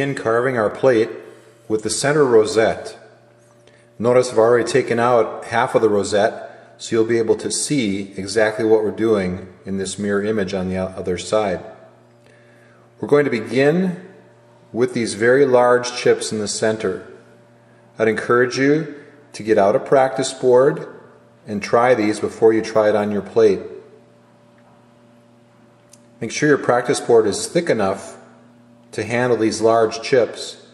begin carving our plate with the center rosette. Notice I've already taken out half of the rosette, so you'll be able to see exactly what we're doing in this mirror image on the other side. We're going to begin with these very large chips in the center. I'd encourage you to get out a practice board and try these before you try it on your plate. Make sure your practice board is thick enough to handle these large chips.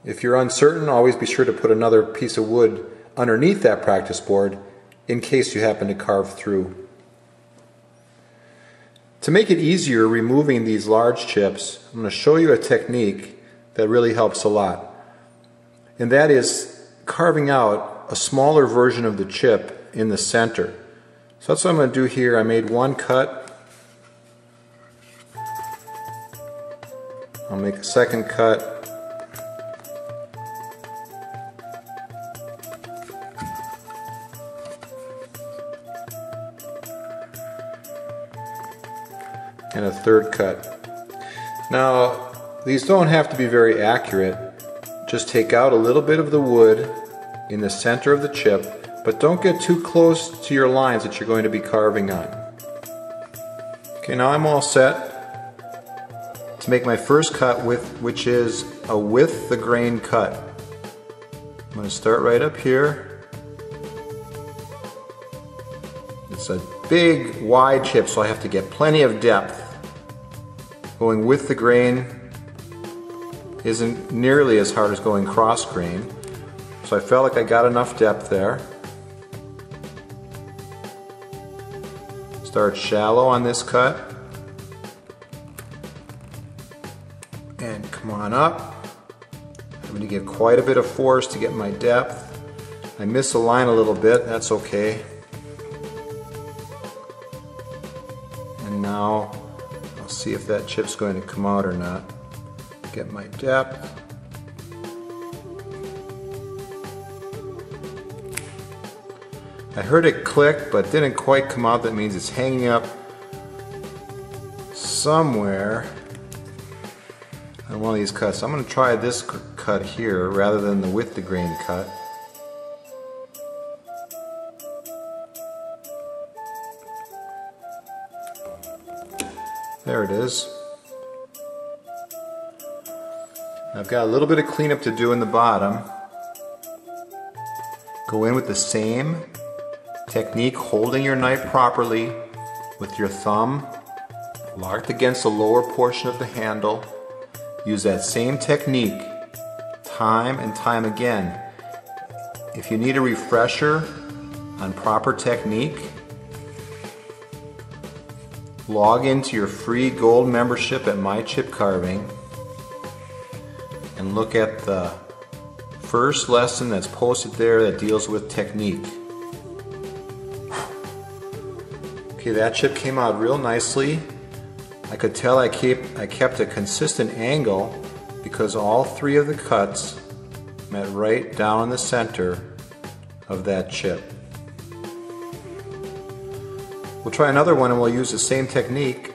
If you're uncertain, always be sure to put another piece of wood underneath that practice board in case you happen to carve through. To make it easier removing these large chips, I'm going to show you a technique that really helps a lot. And that is carving out a smaller version of the chip in the center. So that's what I'm going to do here. I made one cut. I'll make a second cut. And a third cut. Now, these don't have to be very accurate. Just take out a little bit of the wood in the center of the chip, but don't get too close to your lines that you're going to be carving on. Okay, now I'm all set to make my first cut, which is a with the grain cut. I'm going to start right up here. It's a big wide chip, so I have to get plenty of depth. Going with the grain isn't nearly as hard as going cross grain, so I felt like I got enough depth there. Start shallow on this cut and come on up. I'm going to give quite a bit of force to get my depth. I miss a line a little bit, that's okay. And now I'll see if that chip's going to come out or not. Get my depth. I heard it click but didn't quite come out. That means it's hanging up somewhere on one of these cuts. I'm going to try this cut here rather than the with the grain cut. There it is. I've got a little bit of cleanup to do in the bottom. Go in with the same technique, holding your knife properly with your thumb locked against the lower portion of the handle. Use that same technique time and time again. If you need a refresher on proper technique, log into your free gold membership at My Chip Carving and look at the first lesson that's posted there that deals with technique. Okay, that chip came out real nicely. I could tell I kept a consistent angle because all three of the cuts met right down in the center of that chip. We'll try another one and we'll use the same technique.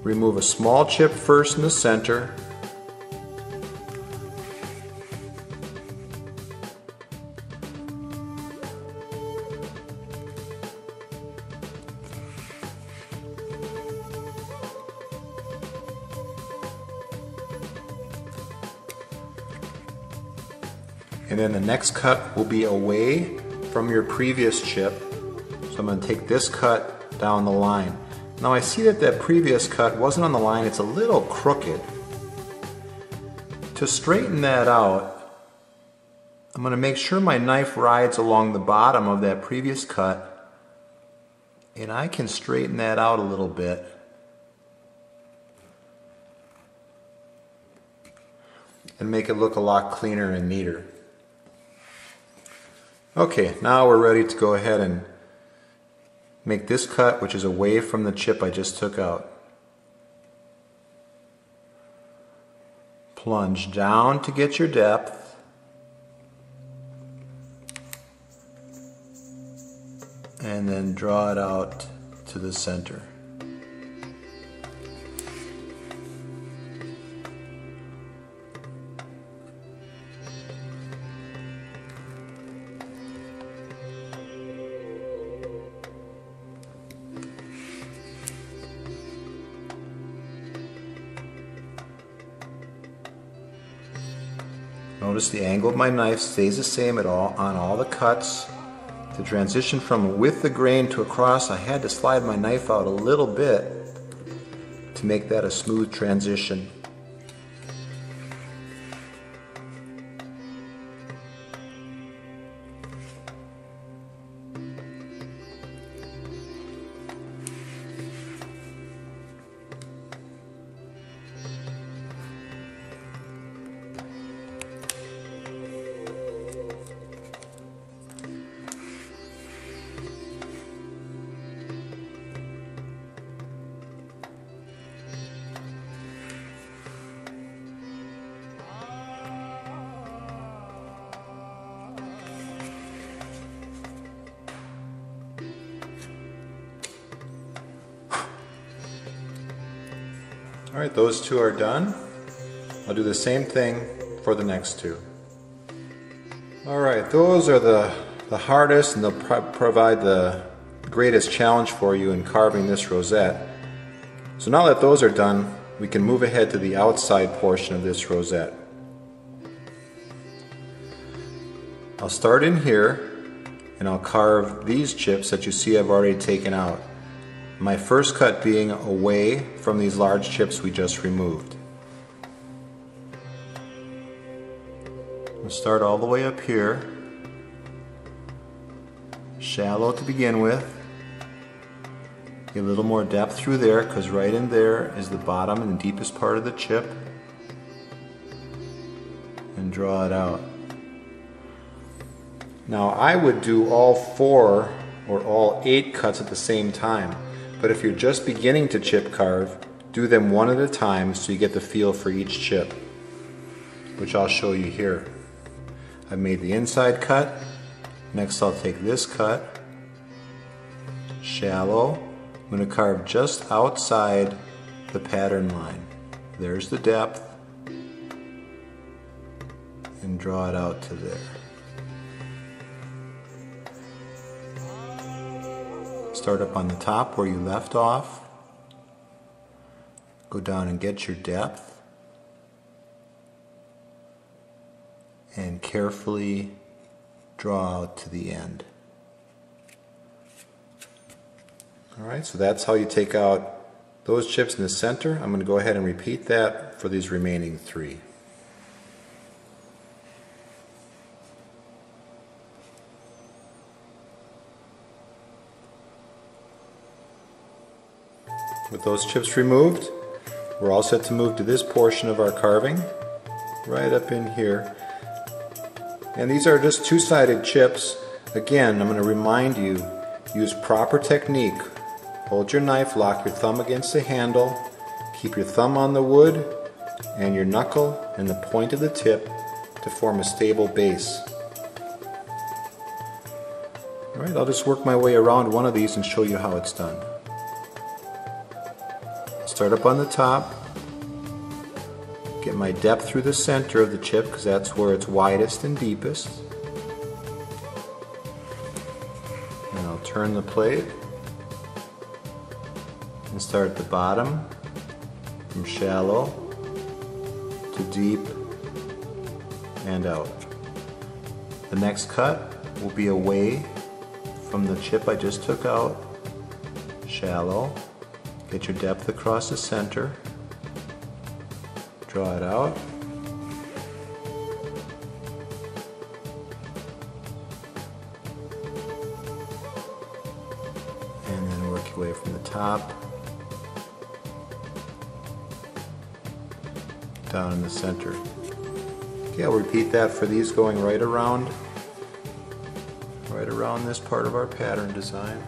Remove a small chip first in the center. And then the next cut will be away from your previous chip. So I'm going to take this cut down the line. Now I see that that previous cut wasn't on the line, it's a little crooked. To straighten that out, I'm going to make sure my knife rides along the bottom of that previous cut, and I can straighten that out a little bit. And make it look a lot cleaner and neater. Okay, now we're ready to go ahead and make this cut, which is away from the chip I just took out. Plunge down to get your depth. And then draw it out to the center. Notice the angle of my knife stays the same on all the cuts. To transition from with the grain to across, I had to slide my knife out a little bit to make that a smooth transition. Alright, those two are done. I'll do the same thing for the next two. Alright, those are the hardest, and they'll provide the greatest challenge for you in carving this rosette. So now that those are done, we can move ahead to the outside portion of this rosette. I'll start in here and I'll carve these chips that you see I've already taken out. My first cut being away from these large chips we just removed. We'll start all the way up here, shallow to begin with. Get a little more depth through there because right in there is the bottom and the deepest part of the chip, and draw it out. Now I would do all 4 or all 8 cuts at the same time. But if you're just beginning to chip carve, do them one at a time so you get the feel for each chip, which I'll show you here. I've made the inside cut. Next I'll take this cut, shallow. I'm going to carve just outside the pattern line. There's the depth, and draw it out to there. Start up on the top where you left off, go down and get your depth, and carefully draw out to the end. Alright, so that's how you take out those chips in the center. I'm going to go ahead and repeat that for these remaining 3. With those chips removed, we're all set to move to this portion of our carving, right up in here. And these are just 2-sided chips. Again, I'm going to remind you, use proper technique. Hold your knife, lock your thumb against the handle, keep your thumb on the wood, and your knuckle and the point of the tip to form a stable base. Alright, I'll just work my way around one of these and show you how it's done. Start up on the top, get my depth through the center of the chip because that's where it's widest and deepest. And I'll turn the plate and start at the bottom, from shallow to deep and out. The next cut will be away from the chip I just took out, shallow. Get your depth across the center, draw it out, and then work your way from the top down in the center. Okay, I'll repeat that for these going right around this part of our pattern design.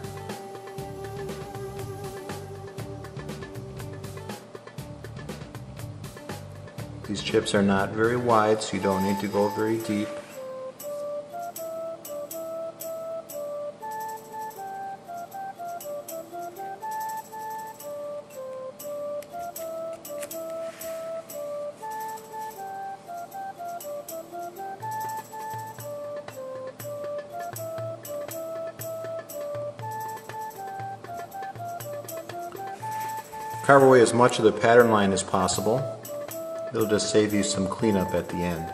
These chips are not very wide, so you don't need to go very deep. Carve away as much of the pattern line as possible. It'll just save you some cleanup at the end.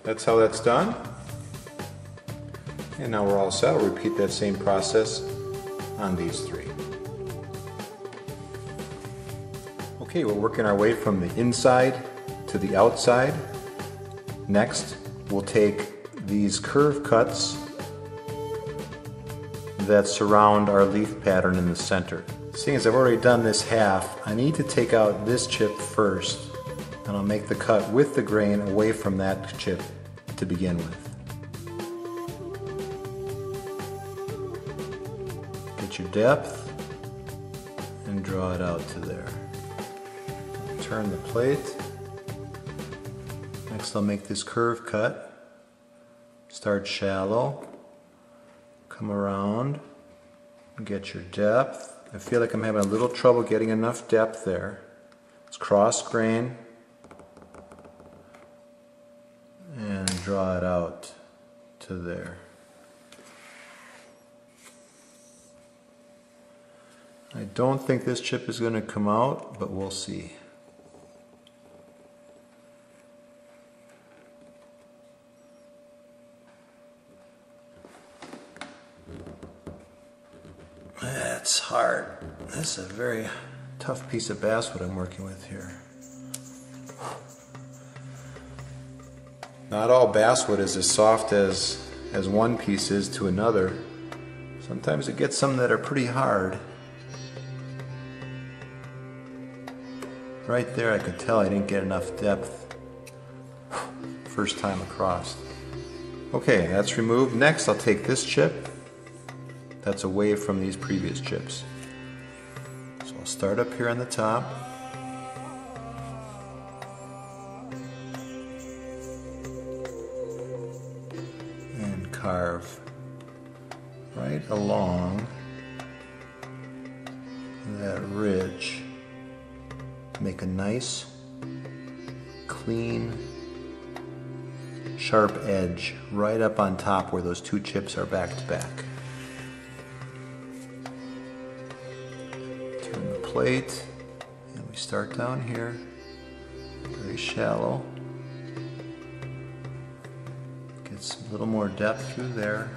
that's how that's done. And now we're all set. I'll repeat that same process on these three. Okay, we're working our way from the inside to the outside. Next, we'll take these curve cuts that surround our leaf pattern in the center. Seeing as I've already done this half, I need to take out this chip first, and I'll make the cut with the grain away from that chip to begin with. Get your depth and draw it out to there. Turn the plate. Next I'll make this curve cut. Start shallow. Come around and get your depth. I feel like I'm having a little trouble getting enough depth there. Let's cross grain and draw it out to there. I don't think this chip is going to come out, but we'll see. That's hard. This is a very tough piece of basswood I'm working with here. Not all basswood is as soft as one piece is to another. Sometimes it gets some that are pretty hard. Right there I could tell I didn't get enough depth first time across. Okay, that's removed. Next I'll take this chip that's away from these previous chips. So I'll start up here on the top. And carve right along that ridge. Make a nice, clean, sharp edge right up on top where those two chips are back to back. Turn the plate, and we start down here, very shallow. Get some little more depth through there,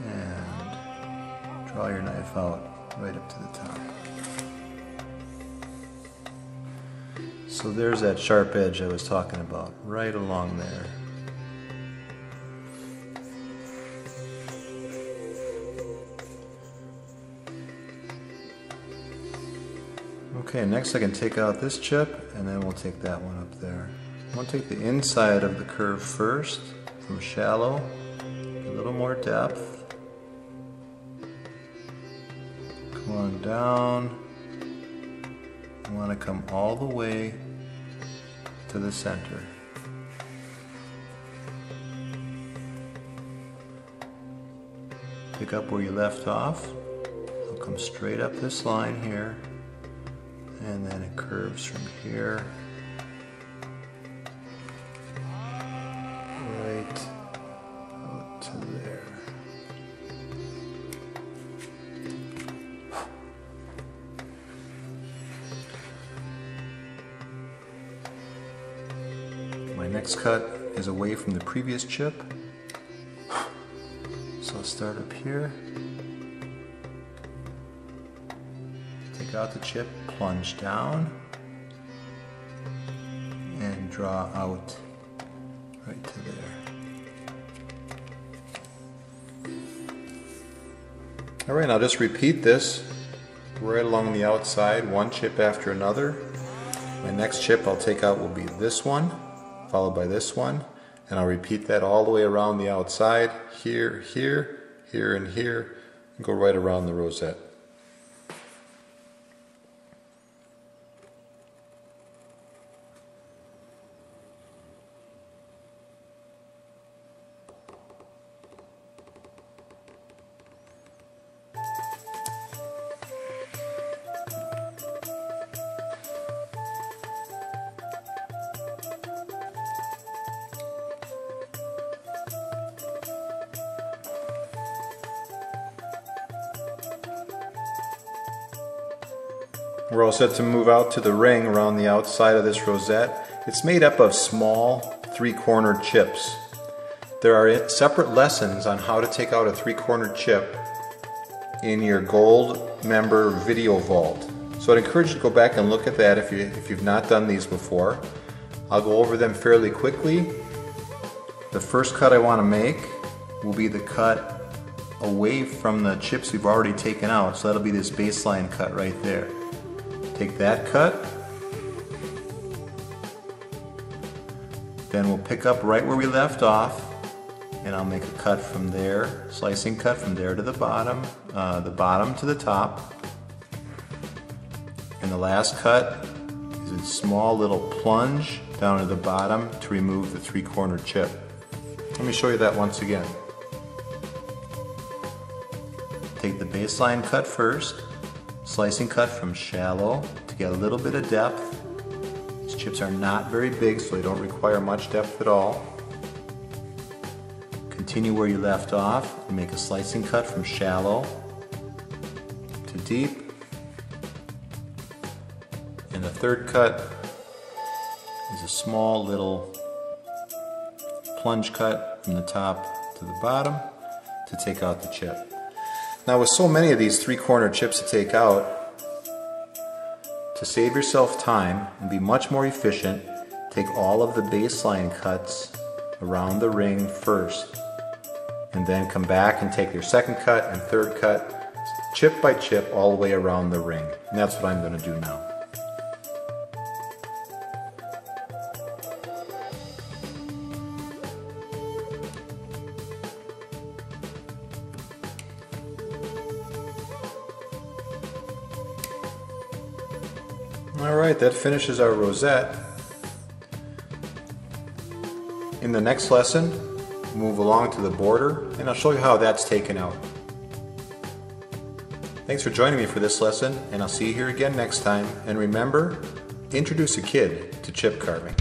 and draw your knife out right up to the top. So there's that sharp edge I was talking about, right along there. Okay, next I can take out this chip, and then we'll take that one up there. I'll take the inside of the curve first, from shallow, a little more depth. Come on down. You want to come all the way to the center. Pick up where you left off. I'll come straight up this line here, and then it curves from here right out to there. My next cut is away from the previous chip, so I'll start up here, take out the chip, plunge down, and draw out right to there. Alright, now just repeat this right along the outside, one chip after another. My next chip I'll take out will be this one, followed by this one, and I'll repeat that all the way around the outside, here, here, here, and here, and go right around the rosette. We're all set to move out to the ring around the outside of this rosette. It's made up of small three-cornered chips. There are separate lessons on how to take out a three-cornered chip in your Gold Member Video Vault. So I'd encourage you to go back and look at that if you've not done these before. I'll go over them fairly quickly. The first cut I want to make will be the cut away from the chips we've already taken out, so that'll be this baseline cut right there. Take that cut, then we'll pick up right where we left off, and I'll make a cut from there, slicing cut from there to the bottom to the top. And the last cut is a small little plunge down to the bottom to remove the three-cornered chip. Let me show you that once again. Take the baseline cut first, slicing cut from shallow to get a little bit of depth. These chips are not very big, so they don't require much depth at all. Continue where you left off and make a slicing cut from shallow to deep. And the third cut is a small little plunge cut from the top to the bottom to take out the chip. Now with so many of these three-cornered chips to take out, to save yourself time and be much more efficient, take all of the baseline cuts around the ring first, and then come back and take your second cut and third cut, chip by chip, all the way around the ring. And that's what I'm going to do now. Alright, that finishes our rosette. In the next lesson, we'll move along to the border, and I'll show you how that's taken out. Thanks for joining me for this lesson, and I'll see you here again next time. And remember, introduce a kid to chip carving.